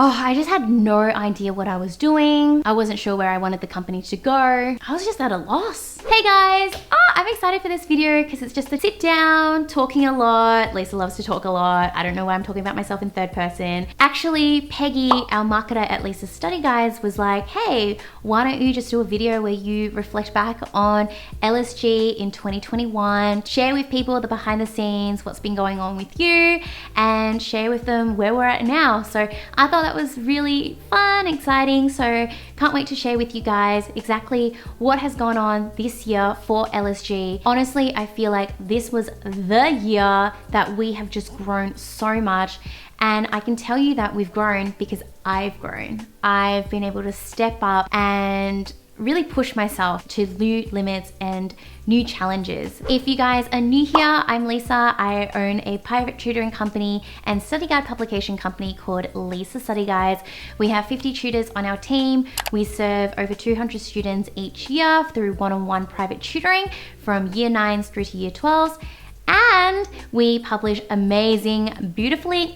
I just had no idea what I was doing. I wasn't sure where I wanted the company to go. I was just at a loss. Hey guys, I'm excited for this video because it's just a sit down, talking a lot. Lisa loves to talk a lot. I don't know why I'm talking about myself in third person. Actually, Peggy, our marketer at Lisa's Study Guides, was like, hey, why don't you just do a video where you reflect back on LSG in 2021, share with people the behind the scenes, what's been going on with you, and share with them where we're at now. So I thought that was really fun, exciting. So can't wait to share with you guys exactly what has gone on this year for LSG. Honestly, I feel like this was the year that we have just grown so much. And I can tell you that we've grown because I've grown. I've been able to step up and really push myself to new limits and new challenges. If you guys are new here, I'm Lisa. I own a private tutoring company and study guide publication company called Lisa Study Guides. We have 50 tutors on our team. We serve over 200 students each year through one-on-one private tutoring from year 9s through to year 12s. And we publish amazing, beautifully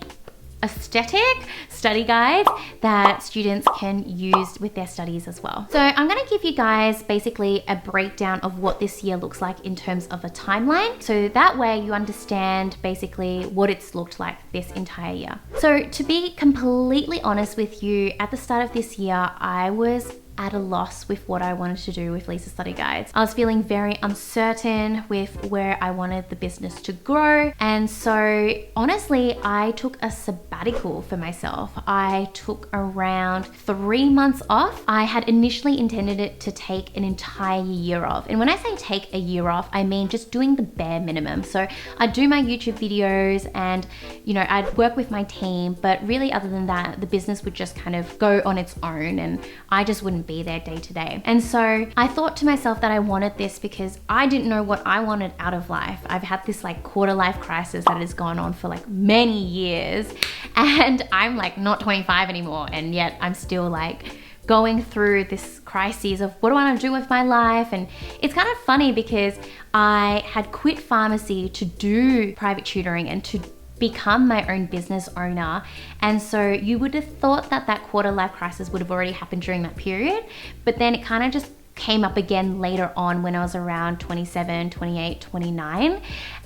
aesthetic study guides that students can use with their studies as well. So I'm going to give you guys basically a breakdown of what this year looks like in terms of a timeline. So that way you understand basically what it's looked like this entire year. So to be completely honest with you, at the start of this year, I was at a loss with what I wanted to do with Lisa Study Guides. I was feeling very uncertain with where I wanted the business to grow. And so honestly, I took a sabbatical for myself. I took around 3 months off. I had initially intended it to take an entire year off. And when I say take a year off, I mean just doing the bare minimum. So I'd do my YouTube videos and, you know, I'd work with my team, but really other than that, the business would just kind of go on its own and I just wouldn't be there day to day. And so I thought to myself that I wanted this because I didn't know what I wanted out of life. I've had this like quarter life crisis that has gone on for like many years and I'm like not 25 anymore, and yet I'm still like going through this crisis of what do I want to do with my life. And it's kind of funny because I had quit pharmacy to do private tutoring and to become my own business owner. And so you would have thought that that quarter life crisis would have already happened during that period, but then it kind of just came up again later on when I was around 27, 28, 29.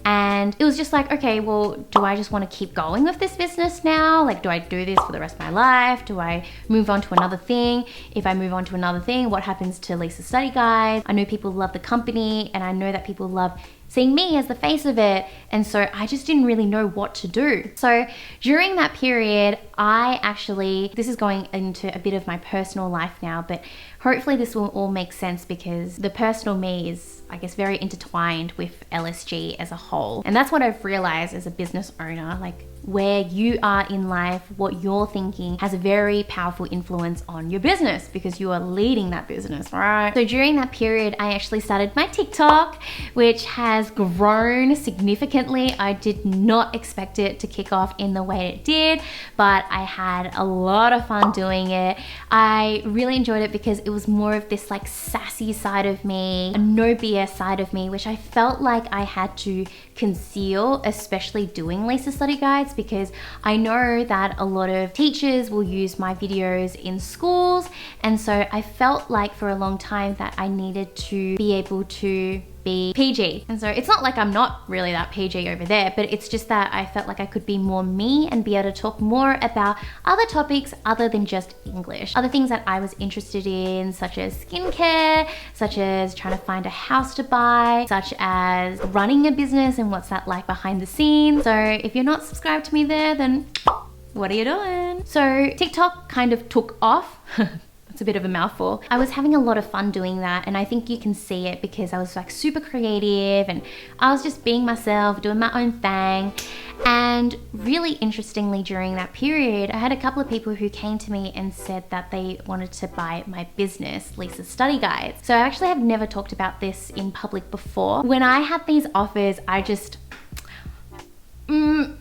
And it was just like, okay, well, do I just want to keep going with this business now? Like, do I do this for the rest of my life? Do I move on to another thing? If I move on to another thing, what happens to Lisa Study Guide? I know people love the company and I know that people love seeing me as the face of it. And so I just didn't really know what to do. So during that period, this is going into a bit of my personal life now, but hopefully this will all make sense because the personal me is, I guess, very intertwined with LSG as a whole. And that's what I've realized as a business owner, like where you are in life, what you're thinking has a very powerful influence on your business because you are leading that business, right? So during that period, I actually started my TikTok, which has grown significantly. I did not expect it to kick off in the way it did, but I had a lot of fun doing it. I really enjoyed it because it was more of this like sassy side of me, a no BS side of me, which I felt like I had to conceal, especially doing Lisa Study Guides, because I know that a lot of teachers will use my videos in schools. And so I felt like for a long time that I needed to be able to be PG. And so it's not like I'm not really that PG over there, but it's just that I felt like I could be more me and be able to talk more about other topics other than just English. Other things that I was interested in, such as skincare, such as trying to find a house to buy, such as running a business and what's that like behind the scenes. So if you're not subscribed to me there, then what are you doing? So TikTok kind of took off. It's a bit of a mouthful. I was having a lot of fun doing that, and I think you can see it because I was like super creative and I was just being myself, doing my own thing. And really interestingly, during that period, I had a couple of people who came to me and said that they wanted to buy my business, Lisa's Study Guides. So I actually have never talked about this in public before. When I had these offers, I just, I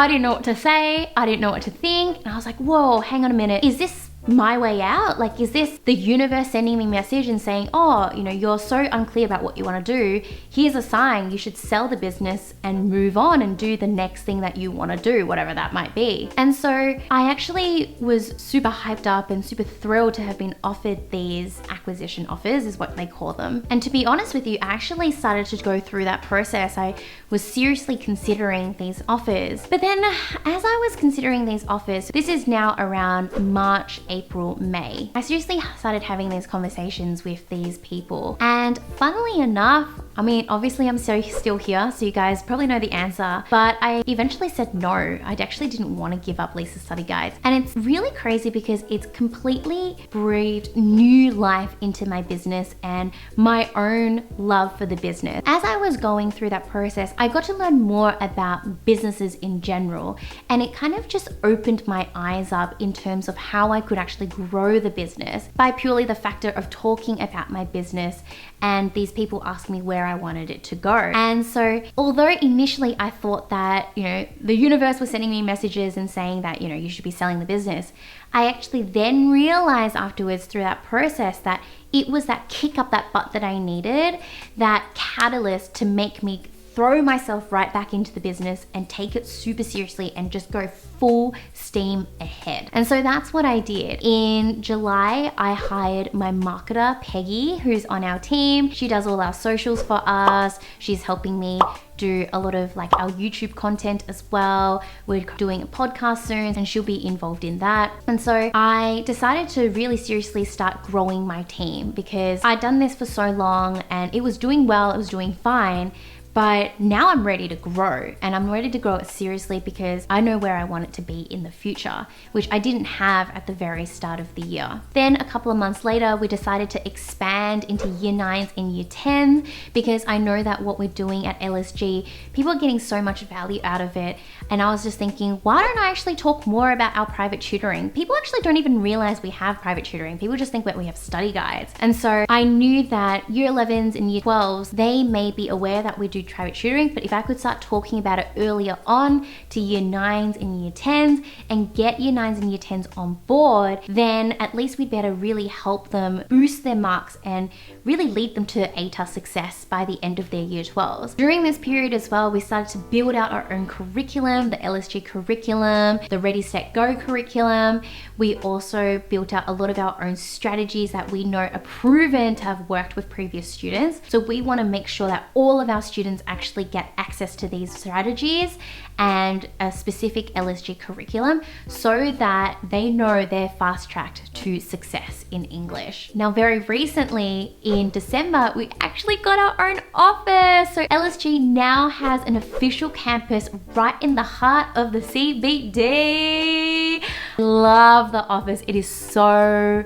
didn't know what to say. I didn't know what to think. And I was like, whoa, hang on a minute. Is this my way out? Like, is this the universe sending me a message and saying, oh, you know, you're so unclear about what you want to do. Here's a sign. You should sell the business and move on and do the next thing that you want to do, whatever that might be. And so I actually was super hyped up and super thrilled to have been offered these acquisition offers, is what they call them. And to be honest with you, I actually started to go through that process. I was seriously considering these offers. But then as I was considering these offers, this is now around March, April, May, I seriously started having these conversations with these people. And funnily enough, I mean, obviously I'm still here, so you guys probably know the answer, but I eventually said no. I actually didn't want to give up Lisa Study Guides. And it's really crazy because it's completely breathed new life into my business and my own love for the business. As I was going through that process, I got to learn more about businesses in general, and it kind of just opened my eyes up in terms of how I could actually grow the business by purely the factor of talking about my business and these people asking me where I wanted it to go. And so although initially I thought that, you know, the universe was sending me messages and saying that, you know, you should be selling the business, I actually then realized afterwards through that process that it was that kick up that butt that I needed, that catalyst to make me throw myself right back into the business and take it super seriously and just go full steam ahead. And so that's what I did. In July, I hired my marketer, Peggy, who's on our team. She does all our socials for us. She's helping me do a lot of like our YouTube content as well. We're doing a podcast soon and she'll be involved in that. And so I decided to really seriously start growing my team because I'd done this for so long and it was doing well, it was doing fine. But now I'm ready to grow, and I'm ready to grow it seriously because I know where I want it to be in the future, which I didn't have at the very start of the year. Then a couple of months later, we decided to expand into year 9s and year 10s because I know that what we're doing at LSG, people are getting so much value out of it. And I was just thinking, why don't I actually talk more about our private tutoring? People actually don't even realize we have private tutoring. People just think that we have study guides. And so I knew that year 11s and year 12s, they may be aware that we do private tutoring, but if I could start talking about it earlier on to year 9s and year 10s and get year 9s and year 10s on board, then at least we'd better really help them boost their marks and really lead them to ATAR success by the end of their year 12s. During this period as well, we started to build out our own curriculum, the LSG curriculum, the Ready, Set, Go curriculum. We also built out a lot of our own strategies that we know are proven to have worked with previous students. So we want to make sure that all of our students actually get access to these strategies and a specific LSG curriculum so that they know they're fast-tracked to success in English. Now, very recently in December, we actually got our own office. So LSG now has an official campus right in the heart of the CBD. Love the office. It is so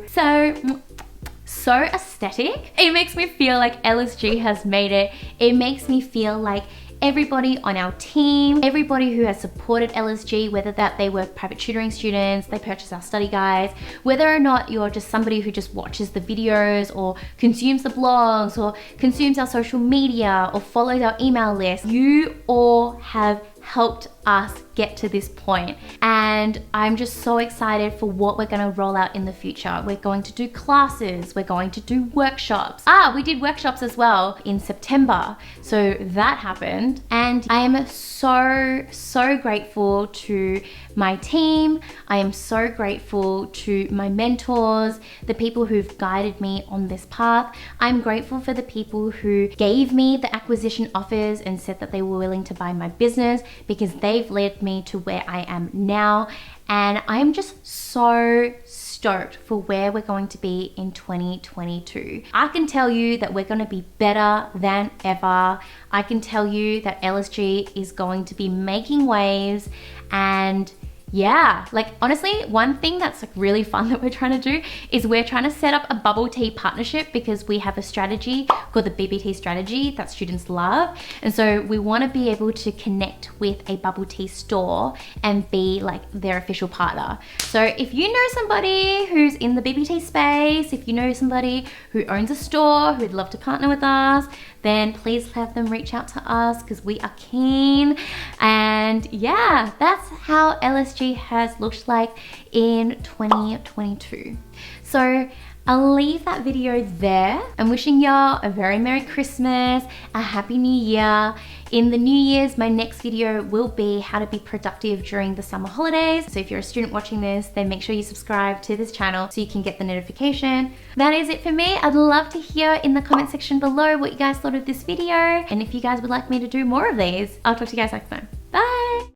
aesthetic. It makes me feel like LSG has made it. It makes me feel like everybody on our team, everybody who has supported LSG, whether that they were private tutoring students, they purchased our study guides, whether or not you're just somebody who just watches the videos or consumes the blogs or consumes our social media or follows our email list, you all have helped us get to this point. And I'm just so excited for what we're going to roll out in the future. We're going to do classes, we're going to do workshops. We did workshops as well in September. So that happened. And I am so grateful to my team. I am so grateful to my mentors, the people who've guided me on this path. I'm grateful for the people who gave me the acquisition offers and said that they were willing to buy my business, because they've led me to where I am now. And I'm just so stoked for where we're going to be in 2022. I can tell you that we're going to be better than ever. I can tell you that LSG is going to be making waves. And yeah, like honestly, one thing that's like really fun that we're trying to do is we're trying to set up a bubble tea partnership, because we have a strategy called the BBT strategy that students love. And so we want to be able to connect with a bubble tea store and be like their official partner. So if you know somebody who's in the BBT space, if you know somebody who owns a store who would love to partner with us, then please have them reach out to us, because we are keen. And yeah, that's how LSG USG has looked like in 2022. So I'll leave that video there. I'm wishing y'all a very Merry Christmas, a Happy New Year. In the New Year's, my next video will be how to be productive during the summer holidays. So if you're a student watching this, then make sure you subscribe to this channel so you can get the notification. That is it for me. I'd love to hear in the comment section below what you guys thought of this video. And if you guys would like me to do more of these, I'll talk to you guys next time.